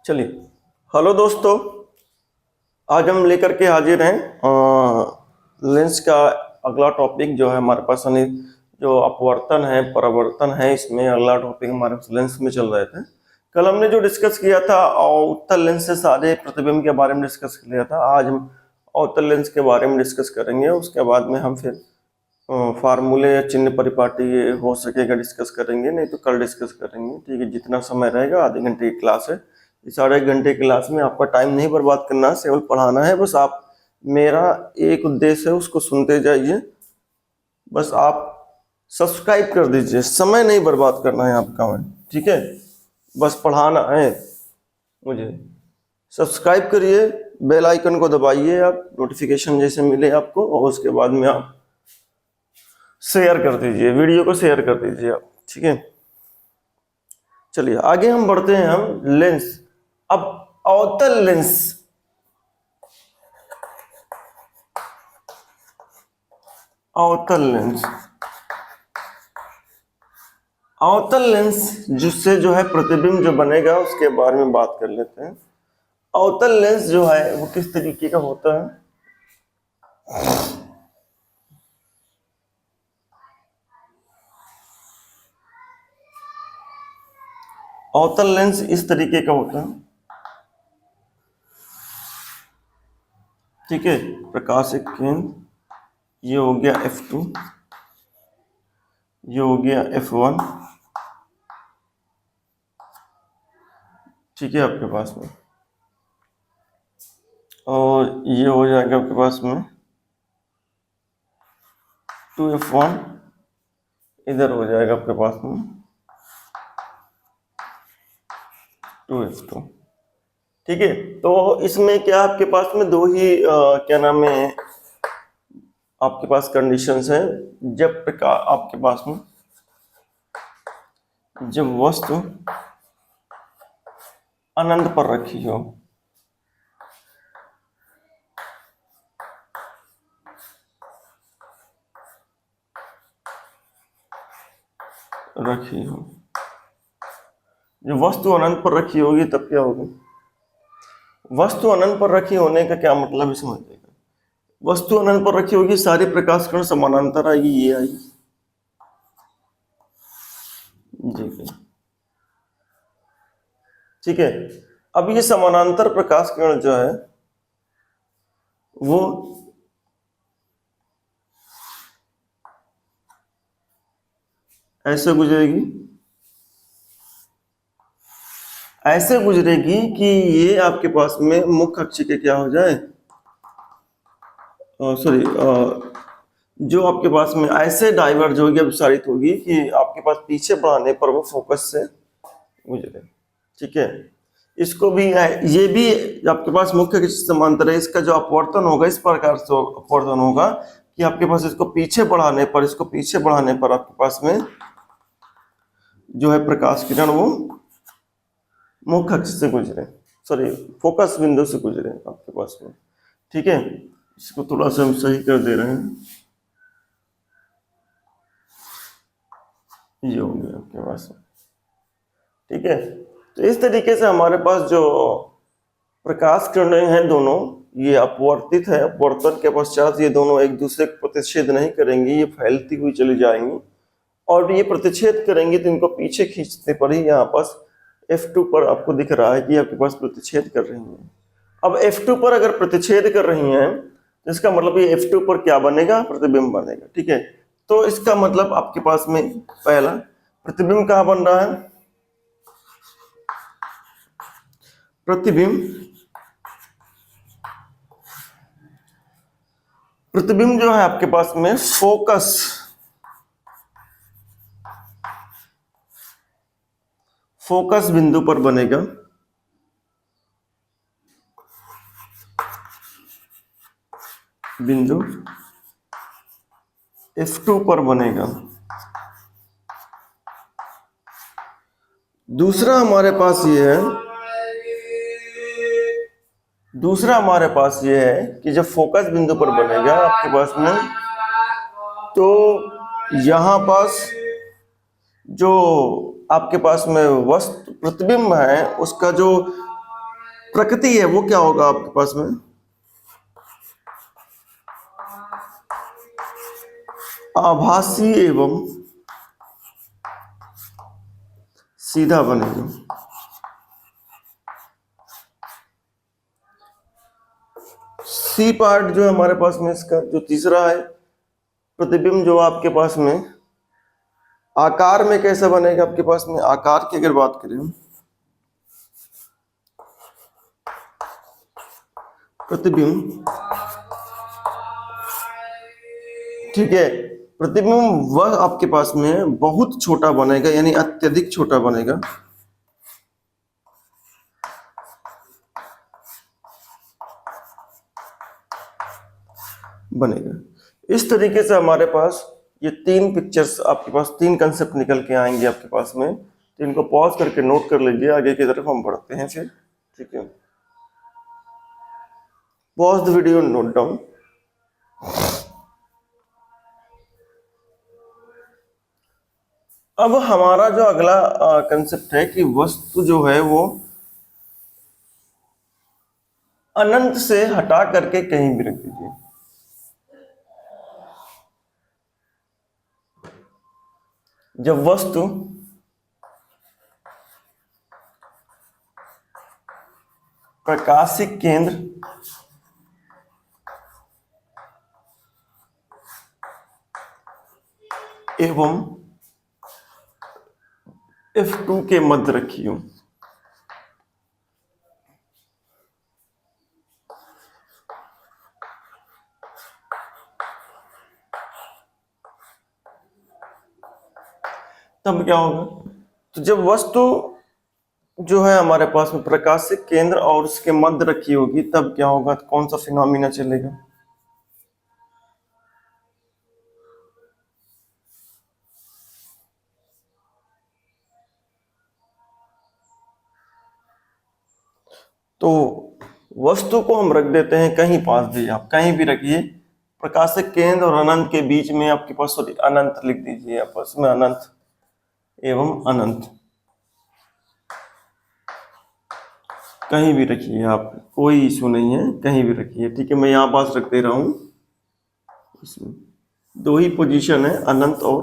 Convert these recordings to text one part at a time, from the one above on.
चलिए, हेलो दोस्तों। आज हम लेकर के हाजिर हैं लेंस का अगला टॉपिक जो है हमारे पास, यानी जो अपवर्तन है परावर्तन है, इसमें अगला टॉपिक हमारे पास लेंस में चल रहे थे। कल हमने जो डिस्कस किया था उत्तल लेंस से सारे प्रतिबिंब के बारे में डिस्कस किया था। आज हम अवतल लेंस के बारे में डिस्कस करेंगे। उसके बाद में हम फिर फार्मूले या चिन्ह परिपाटी ये हो सकेगा डिस्कस करेंगे, नहीं तो कल डिस्कस करेंगे। ठीक है, जितना समय रहेगा, आधे घंटे की क्लास है। इस आधे घंटे की क्लास में आपका टाइम नहीं बर्बाद करना है, केवल पढ़ाना है। बस आप, मेरा एक उद्देश्य है, उसको सुनते जाइए। बस आप सब्सक्राइब कर दीजिए, समय नहीं बर्बाद करना है आपका में, ठीक है। बस पढ़ाना है मुझे। सब्सक्राइब करिए, बेल आइकन को दबाइए आप, नोटिफिकेशन जैसे मिले आपको, और उसके बाद में आप शेयर कर दीजिए, वीडियो को शेयर कर दीजिए आप, ठीक है। चलिए आगे हम बढ़ते हैं। हम लेंस, अब अवतल लेंस, अवतल लेंस, अवतल लेंस जिससे जो है प्रतिबिंब जो बनेगा उसके बारे में बात कर लेते हैं। अवतल लेंस जो है वो किस तरीके का होता है? अवतल लेंस इस तरीके का होता है, ठीक है। प्रकाशिक केंद्र, ये हो गया F2, ये हो गया F1, ठीक है आपके पास में, और ये हो जाएगा आपके पास में 2F1, इधर हो जाएगा आपके पास में 2F2, ठीक है। तो इसमें क्या आपके पास में दो ही क्या नाम है, आपके पास कंडीशंस हैं। जब प्रकार आपके पास में, जब वस्तु अनंत पर रखी हो, जब वस्तु अनंत पर रखी होगी तब क्या होगी? वस्तु अनंत पर रखी होने का क्या मतलब है, समझिएगा। वस्तु अनंत पर रखी होगी, सारी प्रकाश किरण समानांतर आएगी, ये आई जी, ठीक है। अब ये समानांतर प्रकाश किरण जो है वो ऐसे गुजरेगी, ऐसे गुजरेगी कि ये आपके पास में मुख्य अक्ष के क्या हो जाए, सॉरी, जो आपके पास में ऐसे डाइवर्ज होगी, अपसारित होगी कि आपके पास पीछे बढ़ाने पर वो फोकस से गुजरे, ठीक है। इसको भी, ये भी आपके पास मुख्य अक्ष समांतर है। इसका जो अपवर्तन होगा इस प्रकार से अपवर्तन होगा कि आपके पास इसको पीछे बढ़ाने पर, इसको पीछे बढ़ाने पर आपके पास में जो है प्रकाश किरण वो मुख्य अक्ष से गुजरे, सॉरी फोकस बिंदु से गुजरे आपके पास में, ठीक है। इसको थोड़ा सा हम सही कर दे रहे हैं, ये हो गया आपके पास में, ठीक है। तो इस तरीके से हमारे पास जो प्रकाश किरणें हैं दोनों, ये अपवर्तित है। अपवर्तन के पश्चात ये दोनों एक दूसरे को प्रतिच्छेद नहीं करेंगी, ये फैलती हुई चली जाएंगी, और ये प्रतिच्छेद करेंगी तो इनको पीछे खींचने पर ही यहाँ पास F2 पर आपको दिख रहा है कि आपके पास प्रतिच्छेद कर रही हैं। अब F2 पर अगर प्रतिच्छेद कर रही हैं तो इसका मतलब ये F2 पर क्या बनेगा, प्रतिबिंब बनेगा, ठीक है। तो इसका मतलब आपके पास में पहला प्रतिबिंब कहाँ बन रहा है? प्रतिबिंब जो है आपके पास में फोकस बिंदु पर बनेगा, बिंदु F2 पर बनेगा। दूसरा हमारे पास ये है कि जब फोकस बिंदु पर बनेगा आपके पास में, तो यहां पास जो आपके पास में वस्तु प्रतिबिंब है उसका जो प्रकृति है वो क्या होगा आपके पास में, आभासी एवं सीधा बनेगा। सी पार्ट जो है हमारे पास में इसका जो तीसरा है, प्रतिबिंब जो आपके पास में आकार में कैसा बनेगा, आपके पास में आकार की अगर बात करें, प्रतिबिंब, ठीक है, प्रतिबिंब वह आपके पास में बहुत छोटा बनेगा, यानी अत्यधिक छोटा बनेगा। इस तरीके से हमारे पास ये तीन पिक्चर्स, आपके पास तीन कंसेप्ट निकल के आएंगे आपके पास में। तो इनको पॉज करके नोट कर लीजिए, आगे की तरफ हम बढ़ते हैं फिर, ठीक है। Pause the video, note down. अब हमारा जो अगला कंसेप्ट है कि वस्तु जो है वो अनंत से हटा करके कहीं भी रख दीजिए। जब वस्तु प्रकाशिक केंद्र एवं F2 के मध्य रखी हूं, तब क्या होगा। तो जब वस्तु जो है हमारे पास में प्रकाशिक केंद्र और उसके मध्य रखी होगी, तब क्या होगा, तो कौन सा फिनोमिना चलेगा, तो वस्तु को हम रख देते हैं कहीं पास भी, आप कहीं भी रखिए, प्रकाशिक केंद्र और अनंत के बीच में आपके पास, सॉरी अनंत लिख दीजिए आपस में, अनंत एवं अनंत कहीं भी रखिए आप, कोई इशू नहीं है, कहीं भी रखिए, ठीक है। मैं यहाँ पास रख दे रहा हूं, इसमें दो ही पोजीशन है, अनंत और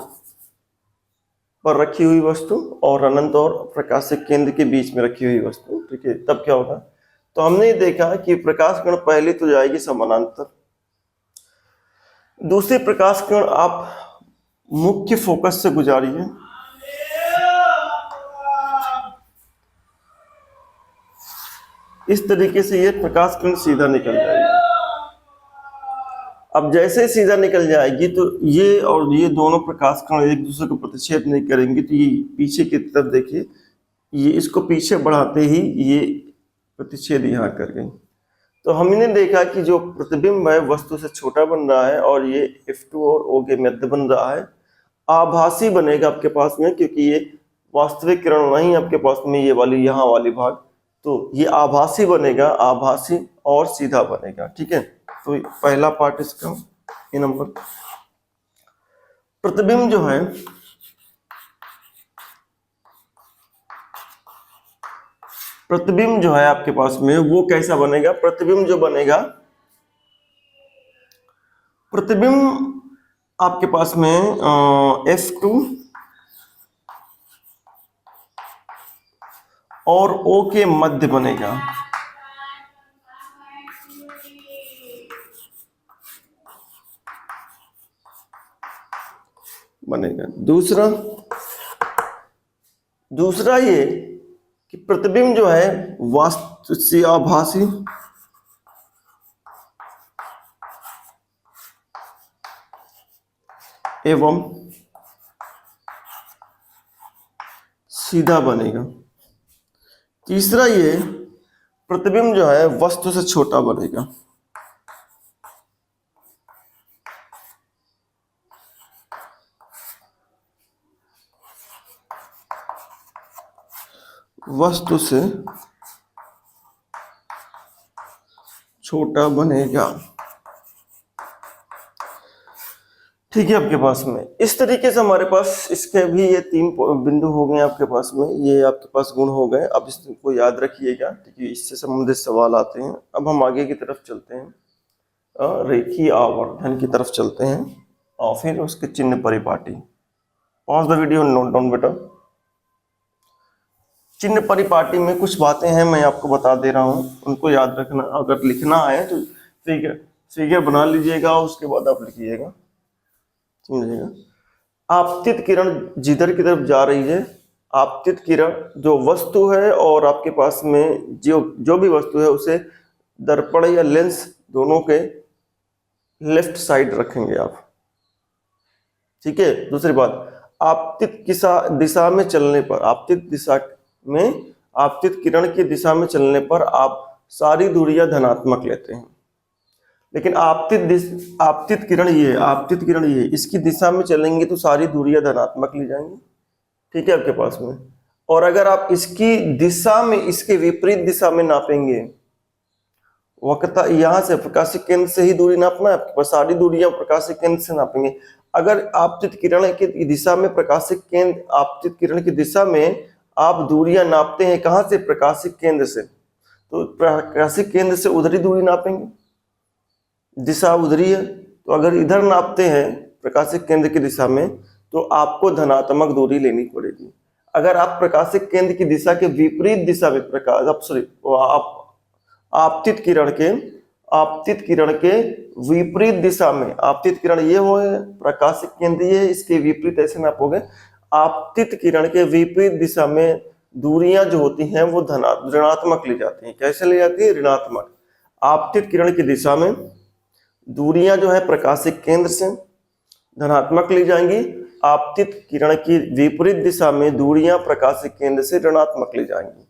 पर रखी हुई वस्तु और अनंत और प्रकाशिक केंद्र के बीच में रखी हुई वस्तु, ठीक है। तब क्या होगा, तो हमने देखा कि प्रकाश किरण पहले तो जाएगी समानांतर, दूसरी प्रकाश किरण आप मुख्य फोकस से गुजारिए, इस तरीके से ये प्रकाश किरण सीधा निकल जाएगी। अब जैसे सीधा निकल जाएगी तो ये और ये दोनों प्रकाश किरण एक दूसरे को प्रतिच्छेद नहीं करेंगे, तो ये पीछे की तरफ देखिए, ये इसको पीछे बढ़ाते ही ये प्रतिच्छेद यहाँ कर गई। तो हमने देखा कि जो प्रतिबिंब है वस्तु से छोटा बन रहा है और ये F2 और O के मध्य बन रहा है, आभासी बनेगा आपके पास में, क्योंकि ये वास्तविक किरण नहीं आपके पास में, ये वाली यहाँ वाली भाग, तो ये आभासी बनेगा, आभासी और सीधा बनेगा, ठीक है। तो पहला पार्ट इसका ये नंबर। प्रतिबिंब जो है आपके पास में वो कैसा बनेगा, प्रतिबिंब जो बनेगा, प्रतिबिंब आपके पास में F2 और O के मध्य बनेगा, दूसरा ये कि प्रतिबिंब जो है वास्तु से आभासी एवं सीधा बनेगा। तीसरा ये प्रतिबिंब जो है वस्तु से छोटा बनेगा, वस्तु से छोटा बनेगा, ठीक है। आपके पास में इस तरीके से हमारे पास इसके भी ये 3 बिंदु हो गए आपके पास में, ये आपके पास गुण हो गए। अब इसको याद रखिएगा, ठीक है, इससे संबंधित सवाल आते हैं। अब हम आगे की तरफ चलते हैं, रेखीय आवर्धन की तरफ चलते हैं और फिर उसके चिन्ह परिपाटी। Pause the video, note down बेटा। चिन्ह परिपाटी में कुछ बातें हैं, मैं आपको बता दे रहा हूँ, उनको याद रखना। अगर लिखना है तो फिगर बना लीजिएगा, उसके बाद आप लिखिएगा, समझिएगा। आपतित किरण जिधर की तरफ जा रही है, आपतित किरण जो वस्तु है और आपके पास में जो भी वस्तु है उसे दर्पण या लेंस दोनों के लेफ्ट साइड रखेंगे आप, ठीक है। दूसरी बात, आपतित दिशा में चलने पर, आपतित किरण की दिशा में चलने पर आप सारी दूरियां धनात्मक लेते हैं। लेकिन आपतित किरण ये इसकी दिशा में चलेंगे तो सारी दूरियां धनात्मक ली जाएंगी, ठीक है आपके पास में। और अगर आप इसकी दिशा में, इसके विपरीत दिशा में नापेंगे, वक्रता यहाँ से प्रकाशिक केंद्र से ही दूरी नापना है आपके पास, सारी दूरियां प्रकाशिक केंद्र से नापेंगे। अगर आपतित किरण की दिशा में आपतित किरण की दिशा में आप दूरियां नापते हैं, कहां से? प्रकाशिक केंद्र से, तो प्रकाशिक केंद्र से उधर ही दूरी नापेंगे, दिशा उधरी है। तो अगर इधर नापते हैं प्रकाशिक केंद्र की दिशा में तो आपको धनात्मक दूरी लेनी पड़ेगी। अगर आप प्रकाशिक केंद्र की दिशा के विपरीत दिशा में आपतित किरण के विपरीत दिशा में, आपतित किरण ये हो, प्रकाशिक केंद्र ये, इसके विपरीत ऐसे नापोगे। आपतित किरण के विपरीत दिशा में दूरियां जो होती हैं वो ऋणात्मक ली जाती हैं। कैसे ली जाती है? ऋणात्मक। आपतित किरण की दिशा में दूरियां जो है प्रकाशिक केंद्र से धनात्मक ली जाएंगी, आपतित किरण की विपरीत दिशा में दूरियां प्रकाशिक केंद्र से ऋणात्मक ली जाएंगी।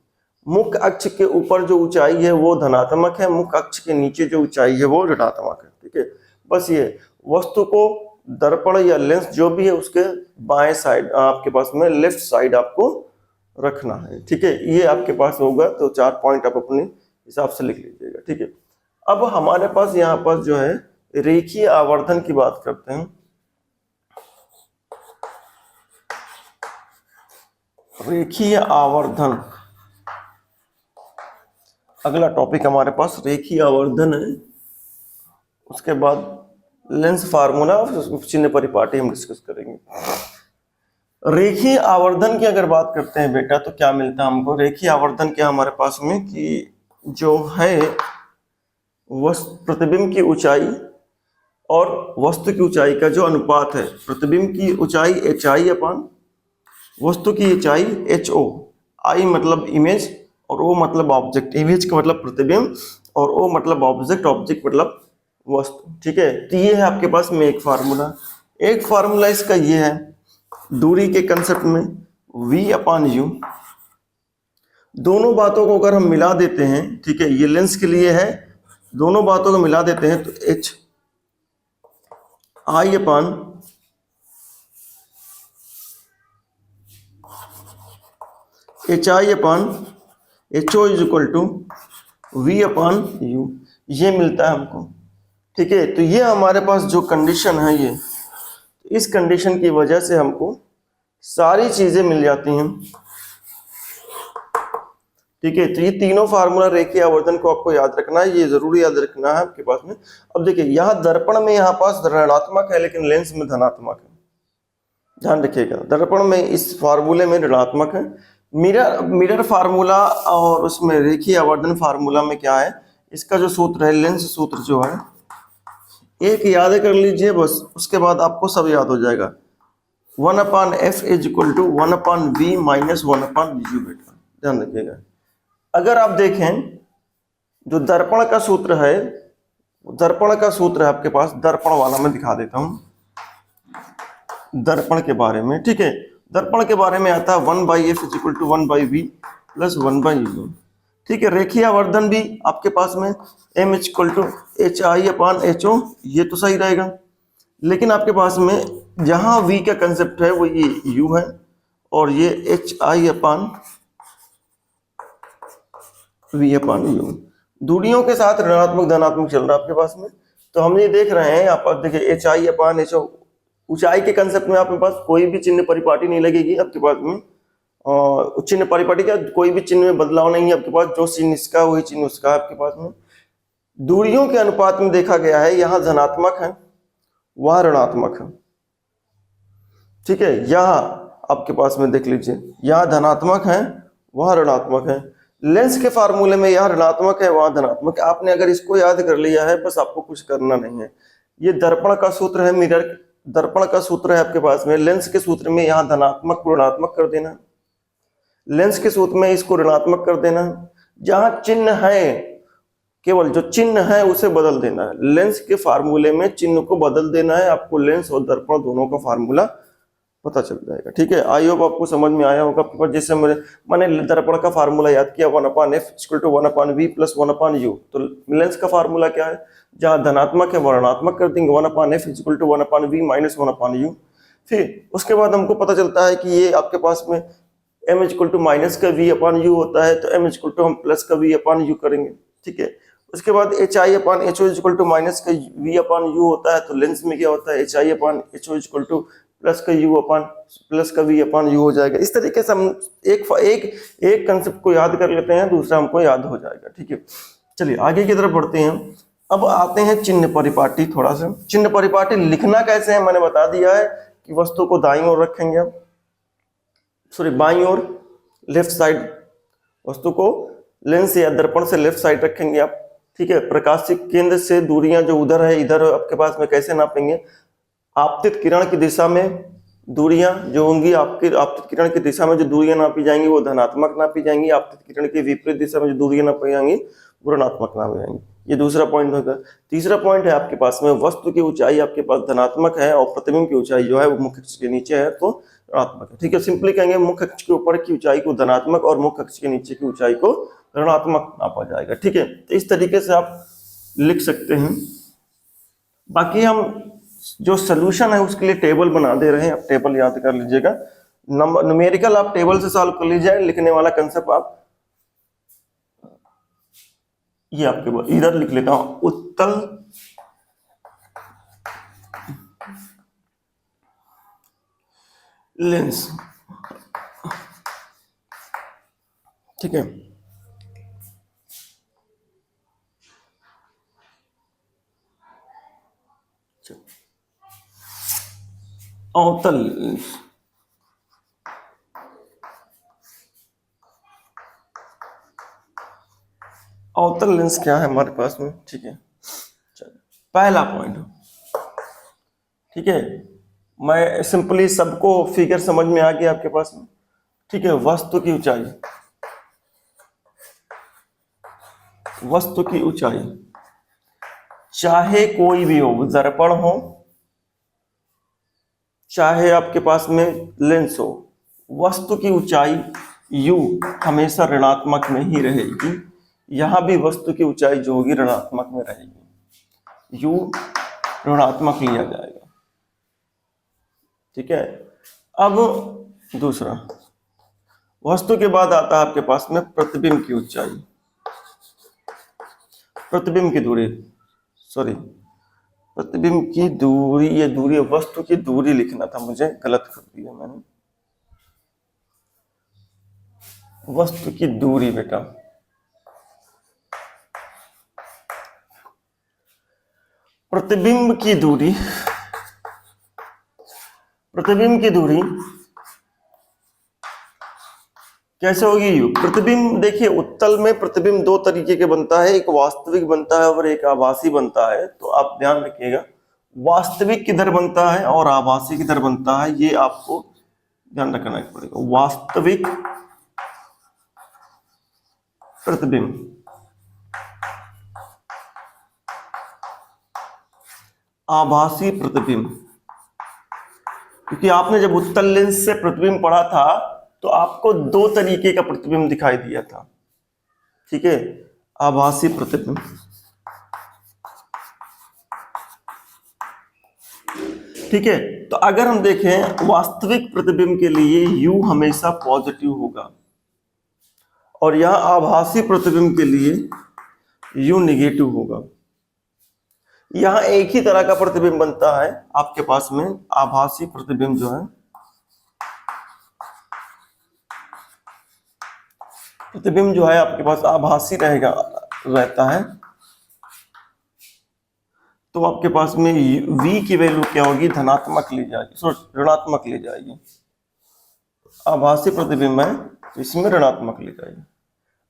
मुख्य अक्ष के ऊपर जो ऊंचाई है वो धनात्मक है, मुख्य अक्ष के नीचे जो ऊंचाई है वो ऋणात्मक है, ठीक है। बस ये वस्तु को दर्पण या लेंस जो भी है उसके बाएं साइड आपके पास में, लेफ्ट साइड आपको रखना है, ठीक है। ये आपके पास होगा, तो 4 पॉइंट आप अपने हिसाब से लिख लीजिएगा, ठीक है। अब हमारे पास यहाँ पर जो है रेखीय आवर्धन की बात करते हैं। रेखीय आवर्धन अगला टॉपिक हमारे पास रेखीय आवर्धन है। उसके बाद लेंस फार्मूला और चिन्ह परिपाटी हम डिस्कस करेंगे। रेखीय आवर्धन की अगर बात करते हैं बेटा तो क्या मिलता है हमको? रेखीय आवर्धन क्या हमारे पास में कि जो है प्रतिबिंब की ऊंचाई और वस्तु की ऊंचाई का जो अनुपात है, प्रतिबिंब की ऊंचाई HI अपान वस्तु की ऊंचाई HO, I मतलब इमेज और O मतलब ऑब्जेक्ट। इमेज का मतलब प्रतिबिंब और O मतलब ऑब्जेक्ट, ऑब्जेक्ट मतलब वस्तु, ठीक है। तो ये है आपके पास में एक फार्मूला। एक फार्मूला इसका ये है, दूरी के कंसेप्ट में V/U। दोनों बातों को अगर हम मिला देते हैं, ठीक है, ये लेंस के लिए है, दोनों बातों को मिला देते हैं तो HI upon HO is equal to V/U, ये मिलता है हमको, ठीक है। तो ये हमारे पास जो कंडीशन है, ये इस कंडीशन की वजह से हमको सारी चीजें मिल जाती हैं, ठीक है। तो ये तीनों फार्मूला रेखीय आवर्धन को आपको याद रखना है, ये जरूरी याद रखना है आपके पास में। अब देखिए यहाँ दर्पण में यहाँ पास ऋणात्मक है लेकिन लेंस में धनात्मक है, ध्यान रखिएगा। दर्पण में इस फार्मूले में ऋणात्मक है। मिरर फार्मूला और उसमें रेखीय आवर्धन फार्मूला में क्या है, इसका जो सूत्र है, लेंस सूत्र जो है, एक याद कर लीजिए बस, उसके बाद आपको सब याद हो जाएगा। 1/f is equal to 1/v minus 1/u बेटा, ध्यान रखिएगा। अगर आप देखें जो दर्पण का सूत्र है आपके पास, दर्पण वाला मैं दिखा देता हूं दर्पण के बारे में, ठीक है। दर्पण के बारे में आता है 1/f is equal to 1/v plus 1/u, ठीक है। रेखीय आवर्धन भी आपके पास में m is equal to HI upon HO, ये तो सही रहेगा। लेकिन आपके पास में जहां v का कंसेप्ट है वो ये u है और ये HI अपान V/U, दूरियों के साथ ऋणात्मक धनात्मक चल रहा है आपके पास में। तो हम ये देख रहे हैं, आप देखिए HI अपान HO ऊंचाई के कंसेप्ट में आपके पास कोई भी चिन्ह परिपाटी नहीं लगेगी आपके पास में, और चिन्ह परिपाटी का कोई भी चिन्ह में बदलाव नहीं है आपके पास, जो चिन्ह इसका वही चिन्ह उसका है आपके पास में। दूरियों के अनुपात में देखा गया है, यहाँ धनात्मक है वह ऋणात्मक है, ठीक है। यहाँ आपके पास में देख लीजिए, यहाँ धनात्मक है वह ऋणात्मक है। लेंस के फार्मूले में यहाँ ऋणात्मक है वहाँ धनात्मक है। आपने अगर इसको याद कर लिया है, बस आपको कुछ करना नहीं है। ये दर्पण का सूत्र है, मिरर दर्पण का सूत्र है आपके पास में। लेंस के सूत्र में यहाँ धनात्मक को ऋणात्मक कर देना, लेंस के सूत्र में इसको ऋणात्मक कर देना। जहां चिन्ह है, केवल जो चिन्ह है उसे बदल देना है। लेंस के फार्मूले में चिन्ह को बदल देना है, आपको लेंस और दर्पण दोनों का फार्मूला पता चल जाएगा, ठीक है। आई होप आपको समझ में आया होगा आपके पास। जैसे मैंने दर्पण का फार्मूला याद किया 1/f = 1/v + 1/u, तो लेंस का फार्मूला क्या है, जहां धनात्मक है वो ऋणात्मक कर देंगे, 1/f = 1/v - 1/u। फिर उसके बाद हमको पता चलता है कि ये आपके पास में m = -v/u होता है, तो m = हम +v/u करेंगे, ठीक है। उसके बाद HI/HO = -v/u होता है, तो लेंस में क्या होता है, HI/HO = +v/u हो जाएगा। इस तरीके से हम एक कंसेप्ट को याद कर लेते हैं, दूसरा हमको याद हो जाएगा, ठीक है। चलिए आगे की तरफ बढ़ते हैं। अब आते हैं चिन्ह परिपाटी। थोड़ा सा चिन्ह परिपाटी लिखना कैसे है मैंने बता दिया है कि वस्तु को दाईं ओर रखेंगे आप, बाईं ओर लेफ्ट साइड, वस्तु को लेंस या दर्पण से लेफ्ट साइड रखेंगे आप, ठीक है। प्रकाशिक केंद्र से दूरियां जो उधर है इधर आपके पास में कैसे नापेंगे, आपतित किरण की दिशा में दूरियां जो होंगी, आपके आपतित किरण की दिशा में जो दूरियां नापी जाएंगी वो धनात्मक नापी जाएंगी, आपतित किरण के विपरीत दिशा में जो दूरियां नापी जाएंगी वो ऋणात्मक नापी जाएंगी। ये दूसरा पॉइंट होगा। तीसरा पॉइंट है आपके पास में वस्तु की ऊंचाई आपके पास धनात्मक है और प्रतिबिंब की ऊंचाई जो है वो मुख्य अक्ष के नीचे है तो ऋणात्मक है, ठीक है। सिंपली कहेंगे मुख्य अक्ष के ऊपर की ऊंचाई को धनात्मक और मुख्य अक्ष के नीचे की ऊंचाई को ऋणात्मक नापा जाएगा, ठीक है। तो इस तरीके से आप लिख सकते हैं। बाकी हम जो सोल्यूशन है उसके लिए टेबल बना दे रहे हैं, आप टेबल याद कर लीजिएगा। नंबर न्यूमेरिकल आप टेबल से सॉल्व कर लीजिए, लिखने वाला कंसेप्ट आप ये आपके इधर लिख लेता हूं, उत्तल लेंस, ठीक है। अवतल लेंस, अवतल लेंस क्या है हमारे पास में, ठीक है। चलिए पहला पॉइंट, ठीक है। मैं सिंपली सबको फिगर समझ में आ गया आपके पास में, ठीक है। वस्तु की ऊंचाई, वस्तु की ऊंचाई चाहे कोई भी हो, दर्पण हो चाहे आपके पास में लेंस हो, वस्तु की ऊंचाई u हमेशा ऋणात्मक में ही रहेगी। यहां भी वस्तु की ऊंचाई जो होगी ऋणात्मक में रहेगी, u ऋणात्मक लिया जाएगा, ठीक है। अब दूसरा, वस्तु के बाद आता है आपके पास में प्रतिबिंब की ऊंचाई, प्रतिबिंब की दूरी, प्रतिबिंब की दूरी, ये दूरी वस्तु की दूरी लिखना था मुझे, गलत कर दिया मैंने। वस्तु की दूरी बेटा, प्रतिबिंब की दूरी, प्रतिबिंब की दूरी कैसे होगी यू। प्रतिबिंब देखिए उत्तल में प्रतिबिंब दो तरीके के बनता है, एक वास्तविक बनता है और एक आभासी बनता है। तो आप ध्यान रखिएगा, वास्तविक किधर बनता है और आभासी किधर बनता है, ये आपको ध्यान रखना पड़ेगा। वास्तविक प्रतिबिंब, आभासी प्रतिबिंब, क्योंकि आपने जब उत्तल लेंस से प्रतिबिंब पढ़ा था तो आपको दो तरीके का प्रतिबिंब दिखाई दिया था, ठीक है। आभासी प्रतिबिंब, ठीक है। तो अगर हम देखें वास्तविक प्रतिबिंब के लिए u हमेशा पॉजिटिव होगा और यह आभासी प्रतिबिंब के लिए u निगेटिव होगा। यहाँ एक ही तरह का प्रतिबिंब बनता है आपके पास में, आभासी प्रतिबिंब जो है, प्रतिबिंब जो है आपके पास आभासी रहता है। तो आपके पास में v की वैल्यू क्या होगी, धनात्मक ली जाएगी, सॉरी ऋणात्मक ली जाएगी। आभासी प्रतिबिंब है तो इसमें ऋणात्मक ली जाएगी।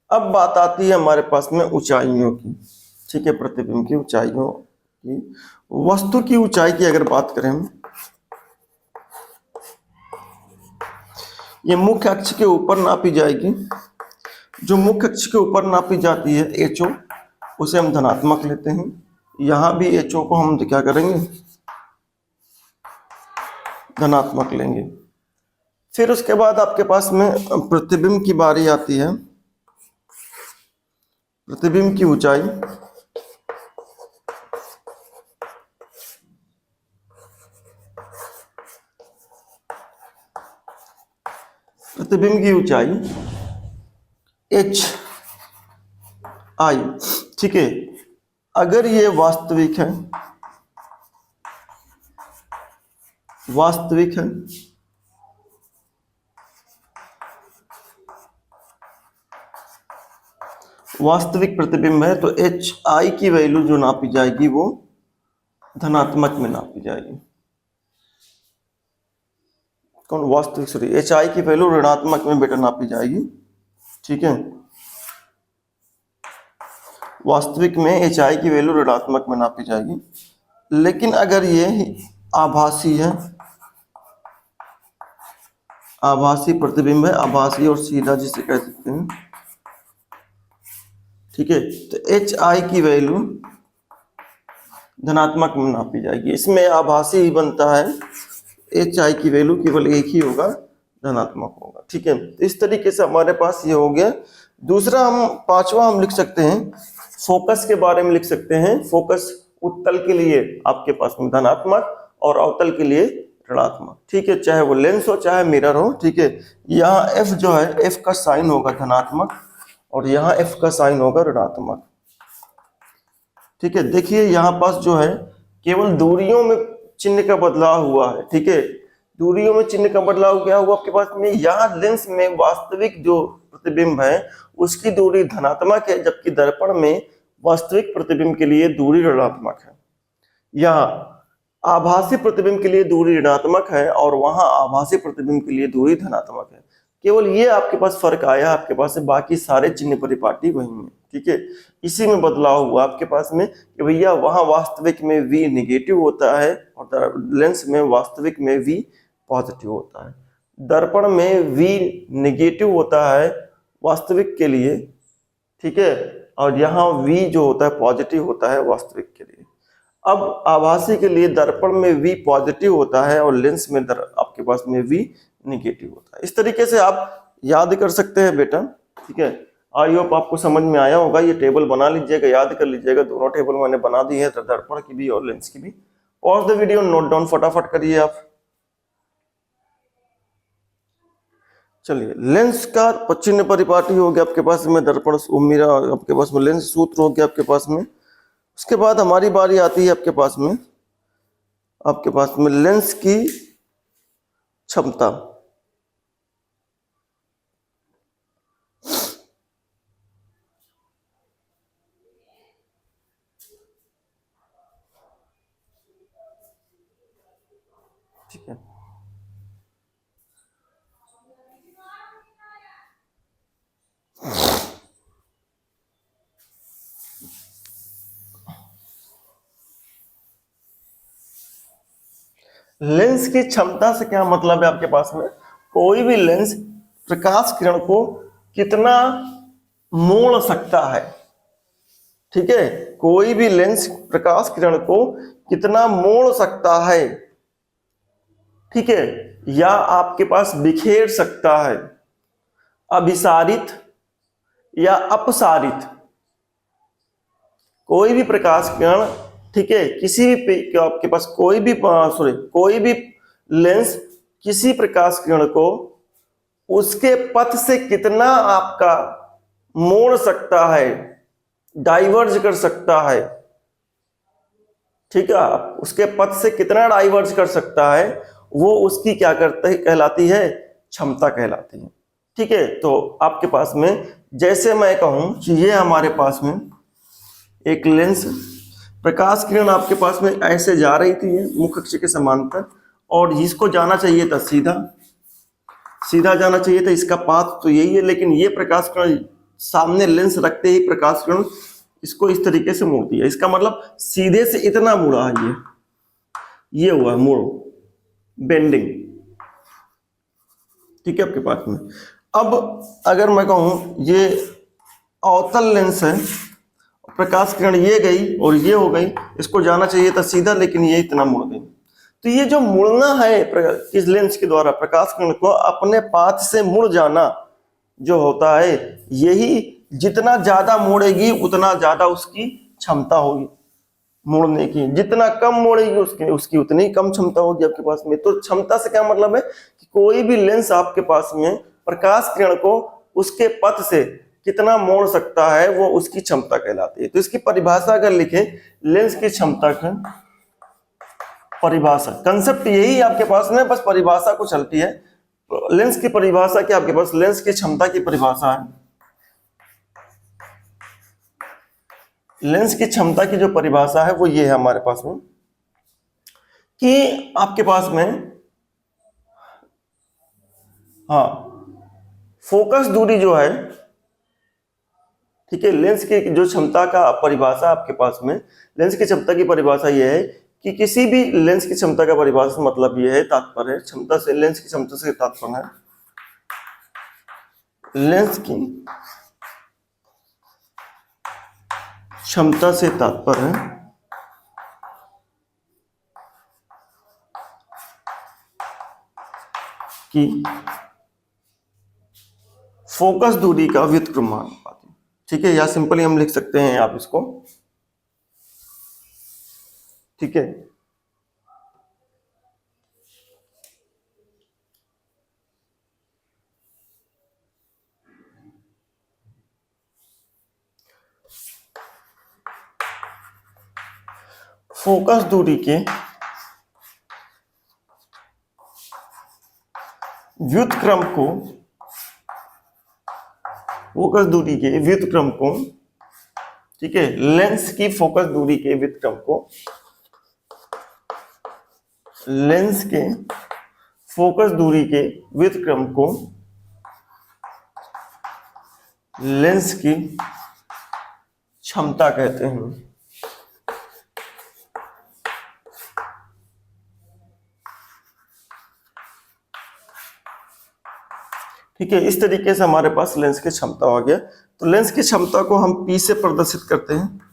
अब बात आती है हमारे पास में ऊंचाइयों की, ठीक है, प्रतिबिंब की ऊंचाइयों की। वस्तु की ऊंचाई की अगर बात करें, ये मुख्य अक्ष के ऊपर नापी जाएगी। जो मुख्य अक्ष के ऊपर नापी जाती है HO, उसे हम धनात्मक लेते हैं। यहां भी HO को हम क्या करेंगे, धनात्मक लेंगे। फिर उसके बाद आपके पास में प्रतिबिंब की बारी आती है। प्रतिबिंब की ऊंचाई, प्रतिबिंब की ऊंचाई HI, ठीक है। अगर ये वास्तविक है, वास्तविक है, वास्तविक प्रतिबिंब है, तो HI की वैल्यू जो नापी जाएगी वो धनात्मक में नापी जाएगी। कौन वास्तविक, सॉरी HI की वैल्यू ऋणात्मक में बेटा नापी जाएगी, ठीक है। वास्तविक में HI की वैल्यू ऋणात्मक में नापी जाएगी। लेकिन अगर ये आभासी है, आभासी प्रतिबिंब है, आभासी और सीधा जिसे कह सकते हैं, ठीक है, तो HI की वैल्यू धनात्मक में नापी जाएगी। इसमें आभासी ही बनता है, HI की वैल्यू केवल एक ही होगा, धनात्मक होगा, ठीक है। तो इस तरीके से हमारे पास ये हो गया। दूसरा हम पांचवा हम लिख सकते हैं, फोकस के बारे में लिख सकते हैं। फोकस उत्तल के लिए आपके पास में धनात्मक और अवतल के लिए ऋणात्मक, ठीक है, चाहे वो लेंस हो चाहे मिरर हो, ठीक है। यहाँ F जो है, F का साइन होगा धनात्मक और यहाँ F का साइन होगा ऋणात्मक, ठीक है। देखिए यहाँ पास जो है केवल दूरियों में चिन्ह का बदलाव हुआ है, ठीक है। दूरियों में चिन्ह का बदलाव क्या हुआ आपके पास में, यहाँ लेंस में वास्तविक जो प्रतिबिंब है उसकी दूरी धनात्मक है, जबकि दर्पण में वास्तविक प्रतिबिंब के लिए दूरी ऋणात्मक है। यहाँ आभासी प्रतिबिंब के लिए दूरी ऋणात्मक है और वहां आभासी प्रतिबिंब के लिए दूरी धनात्मक है। केवल ये आपके पास फर्क आया आपके पास से, बाकी सारे चिन्ह परिपाटी वही है, ठीक है। इसी में बदलाव हुआ आपके पास में कि भैया वहां वास्तविक में V निगेटिव होता है और लेंस में वास्तविक में V पॉजिटिव होता है। दर्पण में V निगेटिव होता है वास्तविक के लिए, ठीक है, और यहाँ V जो होता है पॉजिटिव होता है वास्तविक के लिए। अब आभासी के लिए दर्पण में V पॉजिटिव होता है और लेंस में आपके पास में V निगेटिव होता है। इस तरीके से आप याद कर सकते हैं बेटा, ठीक है। आई होप आपको समझ में आया होगा। ये टेबल बना लीजिएगा, याद कर लीजिएगा, दोनों टेबल मैंने बना दी है, दर्पण की भी और लेंस की भी। Pause the video, note down फटाफट करिए आप। चलिए, लेंस का चिन्ह परिपाटी हो गया आपके पास में, दर्पण मेरा आपके पास में लेंस सूत्र हो गया आपके पास में। उसके बाद हमारी बारी आती है आपके पास में लेंस की क्षमता। ठीक है, लेंस की क्षमता से क्या मतलब है आपके पास में, कोई भी लेंस प्रकाश किरण को कितना मोड़ सकता है, ठीक है। कोई भी लेंस प्रकाश किरण को कितना मोड़ सकता है, ठीक है, या आपके पास बिखेर सकता है, अभिसारित या अपसारित। कोई भी प्रकाश किरण, ठीक है, किसी भी आपके पास कोई भी लेंस किसी प्रकाश किरण को उसके पथ से कितना आपका मोड़ सकता है, डाइवर्ज कर सकता है, ठीक है, उसके पथ से कितना डाइवर्ज कर सकता है वो उसकी क्या करता है, कहलाती है, क्षमता कहलाती है। ठीक है, तो आपके पास में जैसे मैं कहूं कि ये हमारे पास में एक लेंस, प्रकाश किरण आपके पास में ऐसे जा रही थी मुख्य अक्ष के समांतर, और इसको जाना चाहिए था सीधा, सीधा जाना चाहिए था, इसका पाथ तो यही है, लेकिन ये प्रकाश किरण सामने लेंस रखते ही प्रकाश किरण इसको इस तरीके से मोड़ दिया। इसका मतलब सीधे से इतना मुड़ा है, ये हुआ मोड़, बेंडिंग। ठीक है आपके पास में। अब अगर मैं कहूं ये अवतल लेंस है, प्रकाश किरण ये गई और ये हो गई, इसको जाना चाहिए था सीधा, लेकिन ये इतना मुड़ गई। तो ये जो मुड़ना है इस लेंस के द्वारा प्रकाश किरण को अपने पाथ से मुड़ जाना जो होता है, यही जितना ज्यादा मोड़ेगी उतना ज्यादा उसकी क्षमता होगी मोड़ने की, जितना कम मोड़ेगी उसकी उतनी कम क्षमता होगी आपके पास में। तो क्षमता से क्या मतलब है कि कोई भी लेंस आपके पास में प्रकाश किरण को उसके पथ से कितना मोड़ सकता है वो उसकी क्षमता कहलाती है। तो इसकी परिभाषा अगर लिखें, लेंस की क्षमता की परिभाषा, कंसेप्ट यही आपके पास में, बस परिभाषा को चलती है। लेंस की परिभाषा क्या आपके पास, लेंस की क्षमता की परिभाषा है, लेंस की क्षमता की जो परिभाषा है वो ये है हमारे पास में कि आपके पास में, हाँ, फोकस दूरी जो है, ठीक है, लेंस की जो क्षमता का परिभाषा आपके पास में, लेंस की क्षमता की परिभाषा यह है कि किसी भी लेंस की क्षमता का परिभाषा मतलब यह है, तात्पर्य क्षमता से, लेंस की क्षमता से तात्पर्य है, लेंस की क्षमता से तात्पर्य है कि फोकस दूरी का व्युत्क्रमानुपात। ठीक है, या सिंपली हम लिख सकते हैं आप इसको, ठीक है, फोकस दूरी के व्युत्क्रम को, फोकस दूरी के व्युत्क्रम को, ठीक है, लेंस की फोकस दूरी के व्युत्क्रम को, लेंस के फोकस दूरी के व्युत्क्रम को लेंस की क्षमता कहते हैं। ठीक है, इस तरीके से हमारे पास लेंस की क्षमता हो गया। तो लेंस की क्षमता को हम P से प्रदर्शित करते हैं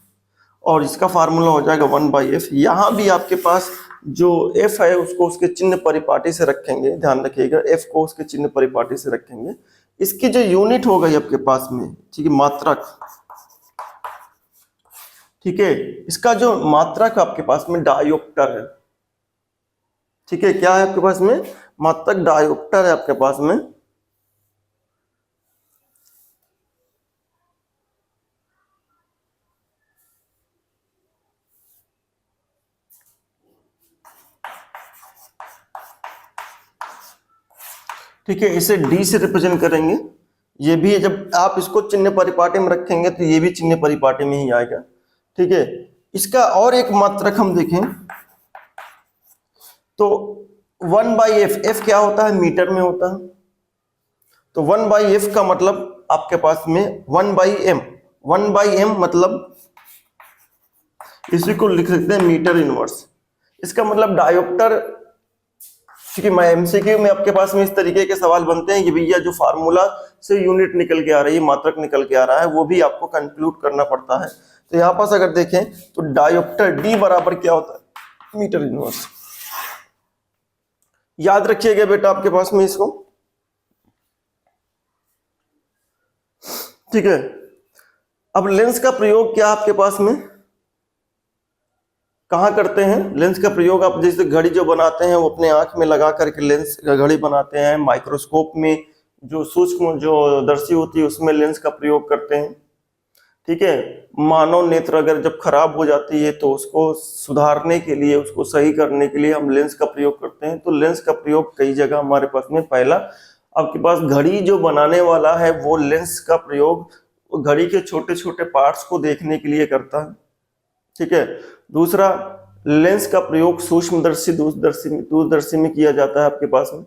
और इसका फार्मूला हो जाएगा 1/f। यहाँ भी आपके पास जो f है उसको उसके चिन्ह परिपाटी से रखेंगे, ध्यान रखिएगा, f को उसके चिन्ह परिपाटी से रखेंगे। इसकी जो यूनिट हो गई आपके पास में, ठीक है, मात्रक, ठीक है, इसका जो मात्रक आपके पास में डायोप्टर है। ठीक है, क्या है आपके पास में, मात्रक डायोप्टर है आपके पास में। ठीक है, इसे D से रिप्रेजेंट करेंगे। ये भी है, जब आप इसको चिन्ह परिपाटी में रखेंगे तो ये भी चिन्ह परिपाटी में ही आएगा। ठीक है, इसका और एक मात्रक हम देखें तो 1/f, f क्या होता है, मीटर में होता है। तो 1/f का मतलब आपके पास में 1/m, 1/m मतलब इसी को लिख सकते हैं मीटर इनवर्स। इसका मतलब डायोप्टर, क्योंकि मैं एमसीक्यू में आपके पास में इस तरीके के सवाल बनते हैं कि भैया जो फार्मूला से यूनिट निकल के आ रही है, मात्रक निकल के आ रहा है, वो भी आपको कंक्लूड करना पड़ता है। तो यहाँ पास अगर देखें तो डायोप्टर D बराबर क्या होता है, मीटर इनवर्स। याद रखिएगा बेटा आपके पास में इसको। ठीक है, अब लेंस का प्रयोग क्या आपके पास में कहाँ करते हैं, लेंस का प्रयोग आप जैसे घड़ी जो बनाते हैं वो अपने आंख में लगा करके लेंस का घड़ी बनाते हैं। माइक्रोस्कोप में जो सूक्ष्म जो दर्शी होती है उसमें लेंस का प्रयोग करते हैं। ठीक है। मानव नेत्र अगर जब खराब हो जाती है तो उसको सुधारने के लिए, उसको सही करने के लिए हम लेंस का प्रयोग करते हैं। तो लेंस का प्रयोग कई जगह हमारे पास में, पहला आपके पास घड़ी जो बनाने वाला है वो लेंस का प्रयोग घड़ी के छोटे छोटे पार्ट्स को देखने के लिए करता है, ठीक है। दूसरा, लेंस का प्रयोग सूक्ष्मदर्शी, दूरदर्शी में किया जाता है आपके पास में।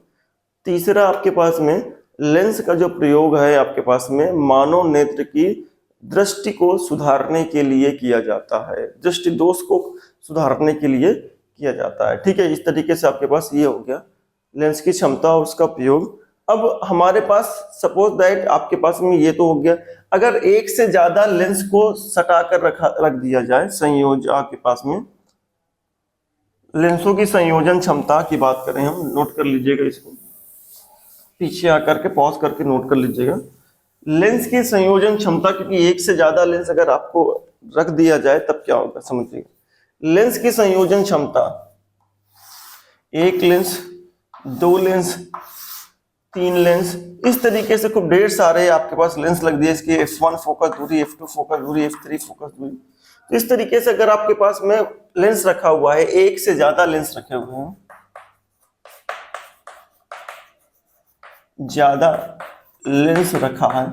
तीसरा, आपके पास में लेंस का जो प्रयोग है आपके पास में मानव नेत्र की दृष्टि को सुधारने के लिए किया जाता है, दृष्टि दोष को सुधारने के लिए किया जाता है, ठीक है। इस तरीके से आपके पास ये हो गया लेंस की क्षमता और उसका प्रयोग। अब हमारे पास सपोज दैट आपके पास में ये तो हो गया, अगर एक से ज्यादा लेंस को सटा कर रख दिया जाए, संयोजन आपके पास में लेंसों की संयोजन क्षमता की बात करें हम, नोट कर लीजिएगा इसको, पीछे आकर के पॉज करके नोट कर लीजिएगा। लेंस की संयोजन क्षमता, क्योंकि एक से ज्यादा लेंस अगर आपको रख दिया जाए तब क्या होगा समझिएगा। लेंस की संयोजन क्षमता, एक लेंस, दो लेंस, तीन लेंस, इस तरीके से खूब ढेर सारे आपके पास लेंस लग दिए। इसकी f1 फोकस दूरी, f2 फोकस दूरी, f3 फोकस दूरी। तो इस तरीके से अगर आपके पास में लेंस रखा हुआ है, एक से ज्यादा लेंस रखे हुए हैं, ज्यादा लेंस रखा है,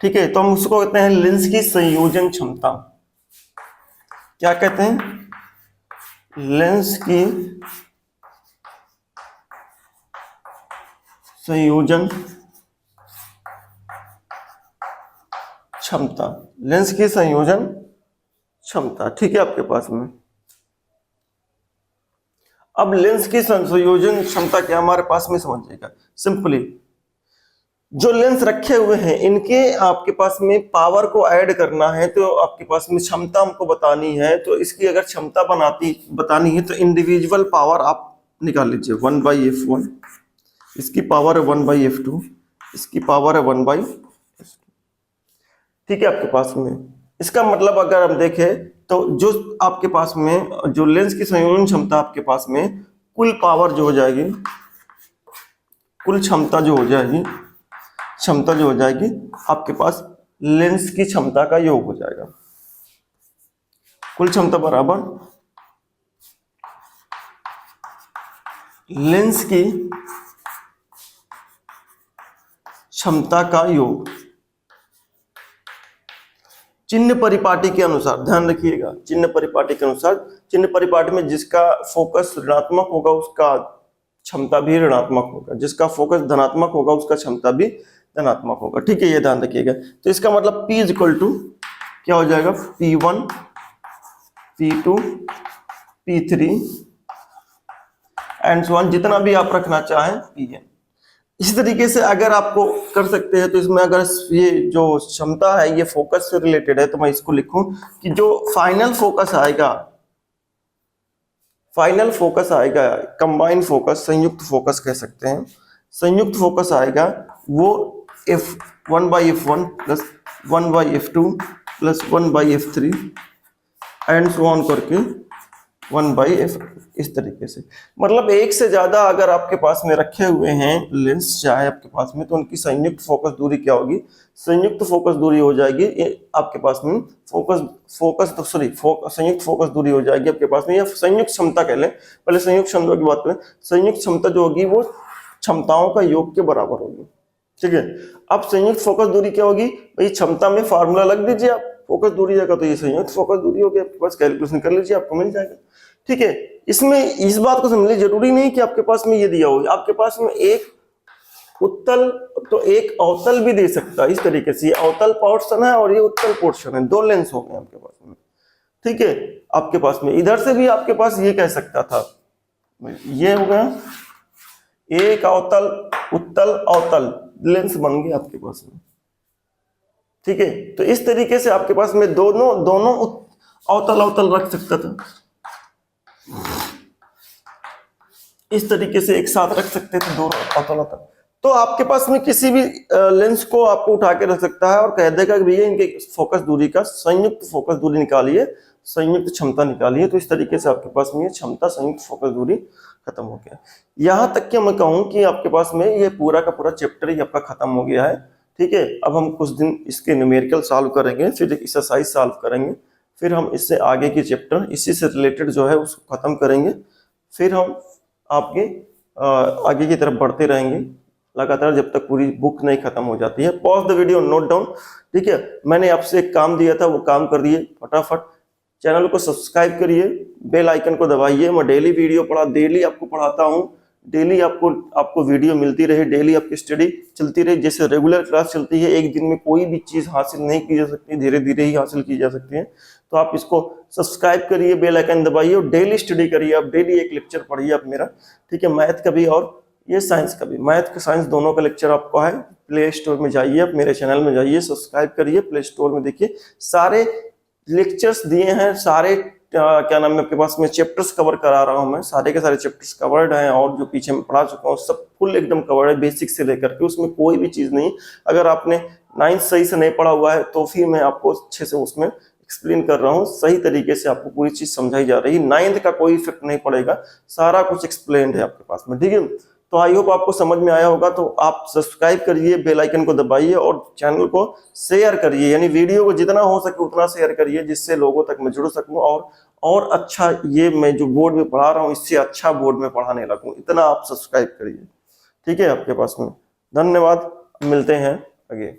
ठीक है, तो हम उसको कहते हैं लेंस की संयोजन क्षमता। क्या कहते हैं? लेंस की संयोजन क्षमता, लेंस की संयोजन क्षमता, ठीक है आपके पास में। अब लेंस की संयोजन क्षमता क्या हमारे पास में समझिएगा सिंपली, जो लेंस रखे हुए हैं इनके आपके पास में पावर को ऐड करना है, तो आपके पास में क्षमता हमको बतानी है। तो इसकी अगर क्षमता बतानी है तो इंडिविजुअल पावर आप निकाल लीजिए, 1/f1, इसकी पावर है 1/f2, इसकी पावर है 1/f2, ठीक है आपके पास में। इसका मतलब अगर हम देखें तो जो आपके पास में जो लेंस की संयोजन क्षमता आपके पास में, कुल पावर जो हो जाएगी, कुल क्षमता जो हो जाएगी, क्षमता जो हो जाएगी आपके पास लेंस की क्षमता का योग हो जाएगा। कुल क्षमता बराबर लेंस की क्षमता का योग, चिन्ह परिपाटी के अनुसार, ध्यान रखिएगा, चिन्ह परिपाटी के अनुसार, चिन्ह परिपाटी में जिसका फोकस ऋणात्मक होगा उसका क्षमता भी ऋणात्मक होगा, जिसका फोकस धनात्मक होगा उसका क्षमता भी धनात्मक होगा, ठीक है, ये ध्यान रखिएगा। तो इसका मतलब P = क्या हो जाएगा, P1, P2, P3 and so on, जितना भी आप रखना चाहें Pn। इसी तरीके से अगर आपको कर सकते हैं तो इसमें अगर ये जो क्षमता है ये फोकस से रिलेटेड है तो मैं इसको लिखूं कि जो फाइनल फोकस आएगा, फाइनल फोकस आएगा, कंबाइंड फोकस, संयुक्त फोकस कह सकते हैं, संयुक्त फोकस आएगा वो 1/f1 plus 1/f2 plus 1/f3 and so on करके 1/f, इस तरीके से। मतलब एक से ज्यादा अगर आपके पास में रखे हुए हैं लेंस चाहे आपके पास में, तो उनकी संयुक्त फोकस दूरी क्या होगी, संयुक्त फोकस दूरी हो जाएगी आपके पास में संयुक्त फोकस दूरी हो जाएगी आपके पास में, या संयुक्त क्षमता कह लें, पहले संयुक्त क्षमता की बात करें, संयुक्त क्षमता जो होगी वो क्षमताओं का योग के बराबर होगी, ठीक है। अब संयुक्त फोकस दूरी क्या होगी भाई, क्षमता में फार्मूला लग दीजिए आप, फोकस दूरी जाएगा तो ये संयुक्त फोकस दूरी होगी, आपके पास कैलकुलेशन कर लीजिए, आपको मिल जाएगा, ठीक है। इसमें इस बात को समझ लीजिए, जरूरी नहीं कि आपके पास में ये दिया हो, आपके पास में एक उत्तल तो एक अवतल भी दे सकता है, इस तरीके से ये अवतल पोर्शन है और ये उत्तल पोर्शन है, दो लेंस हो गए आपके पास में, ठीक है। आपके पास में इधर से भी आपके पास ये कह सकता था, ये हो गया एक अवतल उत्तल अवतल लेंस बन गए आपके पास में, ठीक है। तो इस तरीके से आपके पास में दोनों अवतल अवतल रख सकता था, इस तरीके से एक साथ रख सकते थे दोनों अवतल अवतल। तो आपके पास में किसी भी लेंस को आपको उठा के रख सकता है और कह देगा कि भैया इनके फोकस दूरी का संयुक्त फोकस दूरी निकालिए, संयुक्त क्षमता निकालिए। तो इस तरीके से आपके पास में ये क्षमता संयुक्त फोकस दूरी खत्म हो गया। यहां तक कि मैं कहूं कि आपके पास में ये पूरा का पूरा चैप्टर ही आपका खत्म हो गया है, ठीक है, अब हम कुछ दिन इसके न्यूमेरिकल सॉल्व करेंगे, फिर एक्सरसाइज सॉल्व करेंगे, फिर हम इससे आगे की चैप्टर इसी से रिलेटेड जो है उसको खत्म करेंगे, फिर हम आपके आगे की तरफ बढ़ते रहेंगे लगातार जब तक पूरी बुक नहीं खत्म हो जाती है। Pause the video, note down. ठीक है, मैंने आपसे एक काम दिया था, वो काम कर दिए फटाफट। चैनल को सब्सक्राइब करिए, बेल आइकन को दबाइए। मैं डेली वीडियो डेली आपको पढ़ाता हूँ, डेली आपको वीडियो मिलती रहे, डेली आपकी स्टडी चलती रहे। जैसे रेगुलर क्लास चलती है, एक दिन में कोई भी चीज हासिल नहीं की जा सकती, धीरे धीरे ही हासिल की जा सकती है। तो आप इसको सब्सक्राइब करिए, बेल आइकन दबाइए और डेली स्टडी करिए। आप डेली एक लेक्चर पढ़िए आप मेरा, ठीक है, मैथ का भी और ये साइंस का भी। मैथ का साइंस दोनों का लेक्चर आपको है। प्ले स्टोर में जाइए, आप मेरे चैनल में जाइए, सब्सक्राइब करिए, प्ले स्टोर में देखिए सारे लेक्चर्स दिए हैं, सारे क्या नाम है आपके पास में चैप्टर्स कवर करा रहा हूं मैं, सारे के सारे चैप्टर्स कवर्ड हैं और जो पीछे मैं पढ़ा चुका हूँ सब फुल एकदम कवर्ड है, बेसिक से लेकर के, उसमें कोई भी चीज नहीं। अगर आपने 9th सही से नहीं पढ़ा हुआ है तो फिर मैं आपको अच्छे से उसमें एक्सप्लेन कर रहा हूँ, सही तरीके से आपको पूरी चीज समझाई जा रही है। 9th का कोई इफेक्ट नहीं पड़ेगा, सारा कुछ एक्सप्लेन्ड है आपके पास में, ठीक है। तो आई होप आपको समझ में आया होगा। तो आप सब्सक्राइब करिए, बेल आइकन को दबाइए और चैनल को शेयर करिए, यानी वीडियो को जितना हो सके उतना शेयर करिए, जिससे लोगों तक मैं जुड़ सकूं और अच्छा ये मैं जो बोर्ड में पढ़ा रहा हूँ इससे अच्छा बोर्ड में पढ़ाने लगूं। इतना आप सब्सक्राइब करिए, ठीक है, आपके पास में। धन्यवाद, मिलते हैं आगे।